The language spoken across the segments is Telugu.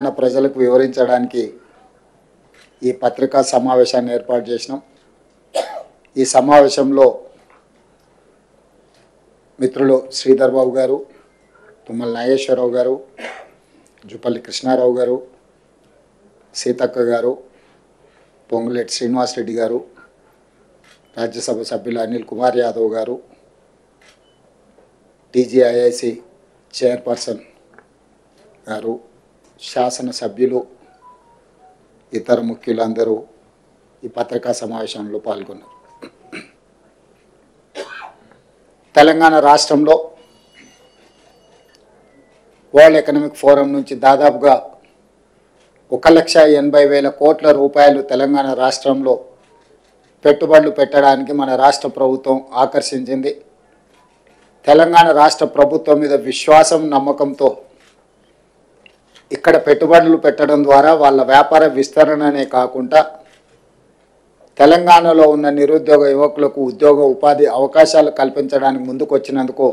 ప్రజలకు వివరించడానికి ఈ పత్రికా సమావేశాన్ని ఏర్పాటు చేసినాం. ఈ సమావేశంలో మిత్రులు శ్రీధర్ బాబు గారు, తుమ్మల నాగేశ్వరరావు గారు, జుపల్లి కృష్ణారావు గారు, సీతక్క గారు, పొంగులేటి శ్రీనివాసరెడ్డి గారు, రాజ్యసభ సభ్యులు అనిల్ కుమార్ యాదవ్ గారు, టీజీఐఐసి చైర్పర్సన్ గారు, శాసన సభ్యులు, ఇతర ముఖ్యులందరూ ఈ పత్రికా సమావేశంలో పాల్గొన్నారు. తెలంగాణ రాష్ట్రంలో వరల్డ్ ఎకనామిక్ ఫోరం నుంచి దాదాపుగా 1,80,000 కోట్ల రూపాయలు తెలంగాణ రాష్ట్రంలో పెట్టుబడులు పెట్టడానికి మన రాష్ట్ర ప్రభుత్వం ఆకర్షించింది. తెలంగాణ రాష్ట్ర ప్రభుత్వం మీద విశ్వాసం, నమ్మకంతో ఇక్కడ పెట్టుబడులు పెట్టడం ద్వారా వాళ్ళ వ్యాపార విస్తరణనే కాకుండా తెలంగాణలో ఉన్న నిరుద్యోగ యువకులకు ఉద్యోగ ఉపాధి అవకాశాలు కల్పించడానికి ముందుకు వచ్చినందుకు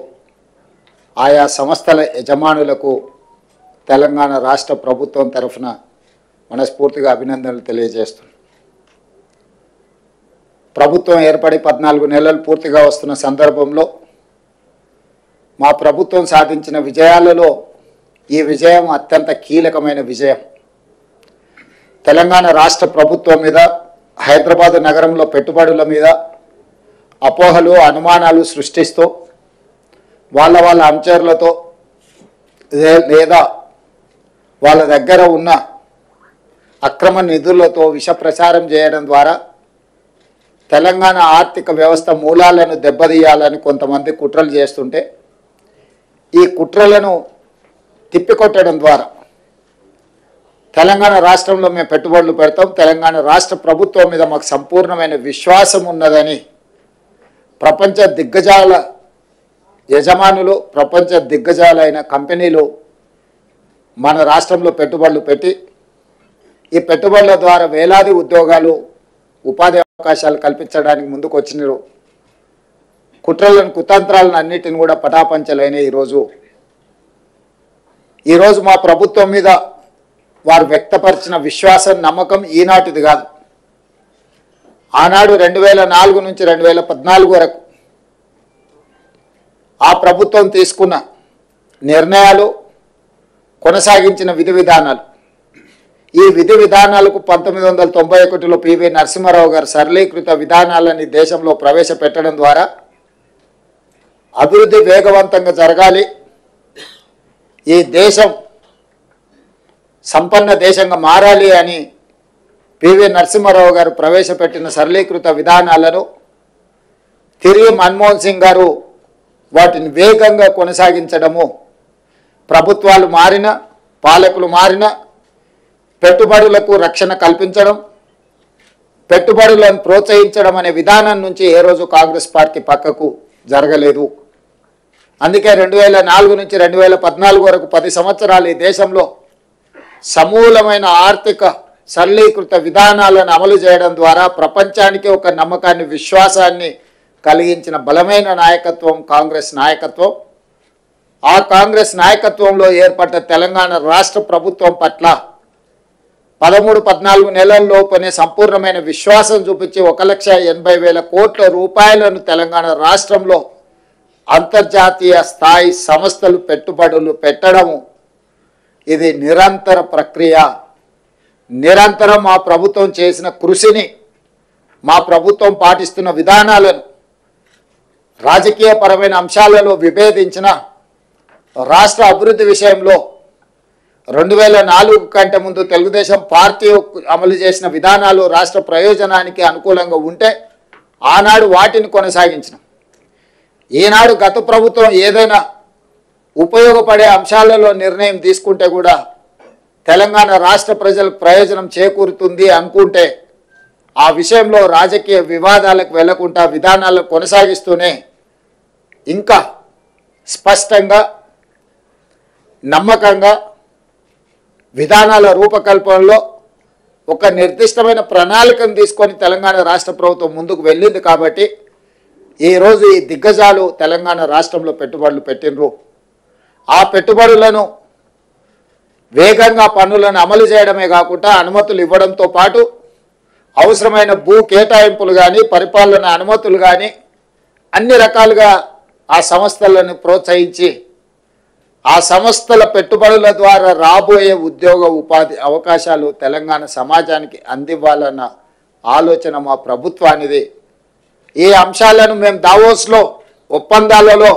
ఆయా సంస్థల యజమానులకు తెలంగాణ రాష్ట్ర ప్రభుత్వం తరఫున మనస్ఫూర్తిగా అభినందనలు తెలియజేస్తున్నాం. ప్రభుత్వం ఏర్పడి 14 నెలలు పూర్తిగా వస్తున్న సందర్భంలో మా ప్రభుత్వం సాధించిన విజయాలలో ఈ విజయం అత్యంత కీలకమైన విజయం. తెలంగాణ రాష్ట్ర ప్రభుత్వం మీద, హైదరాబాద్ నగరంలో పెట్టుబడుల మీద అపోహలు, అనుమానాలు సృష్టిస్తూ వాళ్ళ అనుచరులతో లేదా వాళ్ళ దగ్గర ఉన్న అక్రమ నిధులతో విష ప్రచారం చేయడం ద్వారా తెలంగాణ ఆర్థిక వ్యవస్థ మూలాలను దెబ్బతీయాలని కొంతమంది కుట్రలు చేస్తుంటే, ఈ కుట్రలను తిప్పికొట్టడం ద్వారా తెలంగాణ రాష్ట్రంలో మేము పెట్టుబడులు పెడతాం, తెలంగాణ రాష్ట్ర ప్రభుత్వం మీద మాకు సంపూర్ణమైన విశ్వాసం ఉన్నదని ప్రపంచ దిగ్గజాల యజమానులు, ప్రపంచ దిగ్గజాలైన కంపెనీలు మన రాష్ట్రంలో పెట్టుబడులు పెట్టి ఈ పెట్టుబడుల ద్వారా వేలాది ఉద్యోగాలు, ఉపాధి అవకాశాలు కల్పించడానికి ముందుకు వచ్చినారు. కుట్రలను, కుతంత్రాలను అన్నిటిని కూడా పటాపంచలైన ఈరోజు మా ప్రభుత్వం మీద వారు వ్యక్తపరిచిన విశ్వాసం, నమ్మకం ఈనాటిది కాదు. ఆనాడు 2004 నుంచి 2014 వరకు ఆ ప్రభుత్వం తీసుకున్న నిర్ణయాలు, కొనసాగించిన విధి విధానాలు, ఈ విధి విధానాలకు 1991లో పివి నరసింహారావు గారు సరళీకృత విధానాలని దేశంలో ప్రవేశపెట్టడం ద్వారా అభివృద్ధి వేగవంతంగా జరగాలి, ఈ దేశం సంపన్న దేశంగా మారాలి అని పివి నరసింహారావు గారు ప్రవేశపెట్టిన సరళీకృత విధానాలను తిరిగి మన్మోహన్ సింగ్ గారు వాటిని వేగంగా కొనసాగించడము, ప్రభుత్వాలు మారిన, పాలకులు మారిన, పెట్టుబడులకు రక్షణ కల్పించడం, పెట్టుబడులను ప్రోత్సహించడం అనే విధానం నుంచి ఏ రోజు కాంగ్రెస్ పార్టీ పక్కకు జరగలేదు. అందుకే 2004 నుంచి 2014 వరకు 10 సంవత్సరాలు ఈ దేశంలో సమూలమైన ఆర్థిక సరళీకృత విధానాలను అమలు చేయడం ద్వారా ప్రపంచానికి ఒక నమ్మకాన్ని, విశ్వాసాన్ని కలిగించిన బలమైన నాయకత్వం కాంగ్రెస్ నాయకత్వం. ఆ కాంగ్రెస్ నాయకత్వంలో ఏర్పడ్డ తెలంగాణ రాష్ట్ర ప్రభుత్వం పట్ల 13-14 నెలల్లోపనే సంపూర్ణమైన విశ్వాసం చూపించి 1,80,000 కోట్ల రూపాయలను తెలంగాణ రాష్ట్రంలో అంతర్జాతీయ స్థాయి సంస్థలు పెట్టుబడులు పెట్టడము, ఇది నిరంతర ప్రక్రియ. నిరంతరం మా ప్రభుత్వం చేసిన కృషిని, మా ప్రభుత్వం పాటిస్తున్న విధానాలను రాజకీయపరమైన అంశాలలో విభేదించిన, రాష్ట్ర అభివృద్ధి విషయంలో 2004 కంటే ముందు తెలుగుదేశం పార్టీ అమలు చేసిన విధానాలు రాష్ట్ర ప్రయోజనానికి అనుకూలంగా ఉంటే ఆనాడు వాటిని కొనసాగించిన, ఈనాడు గత ప్రభుత్వం ఏదైనా ఉపయోగపడే అంశాలలో నిర్ణయం తీసుకుంటే కూడా తెలంగాణ రాష్ట్ర ప్రజలకు ప్రయోజనం చేకూరుతుంది అనుకుంటే ఆ విషయంలో రాజకీయ వివాదాలకు వెళ్లకుండా విధానాలను కొనసాగిస్తూనే ఇంకా స్పష్టంగా, నమ్మకంగా విధానాల రూపకల్పనలో ఒక నిర్దిష్టమైన ప్రణాళికను తీసుకొని తెలంగాణ రాష్ట్ర ప్రభుత్వం ముందుకు వెళ్ళింది. కాబట్టి ఈరోజు ఈ దిగ్గజాలు తెలంగాణ రాష్ట్రంలో పెట్టుబడులు పెట్టినరు. ఆ పెట్టుబడులను వేగంగా పనులను అమలు చేయడమే కాకుండా అనుమతులు ఇవ్వడంతో పాటు అవసరమైన భూ కేటాయింపులు కానీ పరిపాలన అనుమతులు కానీ అన్ని రకాలుగా ఆ సంస్థలను ప్రోత్సహించి ఆ సంస్థల పెట్టుబడుల ద్వారా రాబోయే ఉద్యోగ ఉపాధి అవకాశాలు తెలంగాణ సమాజానికి అందివ్వాలన్న ఆలోచన మా ప్రభుత్వానిది. ఈ అంశాలను మేము దావోస్లో ఒప్పందాలలో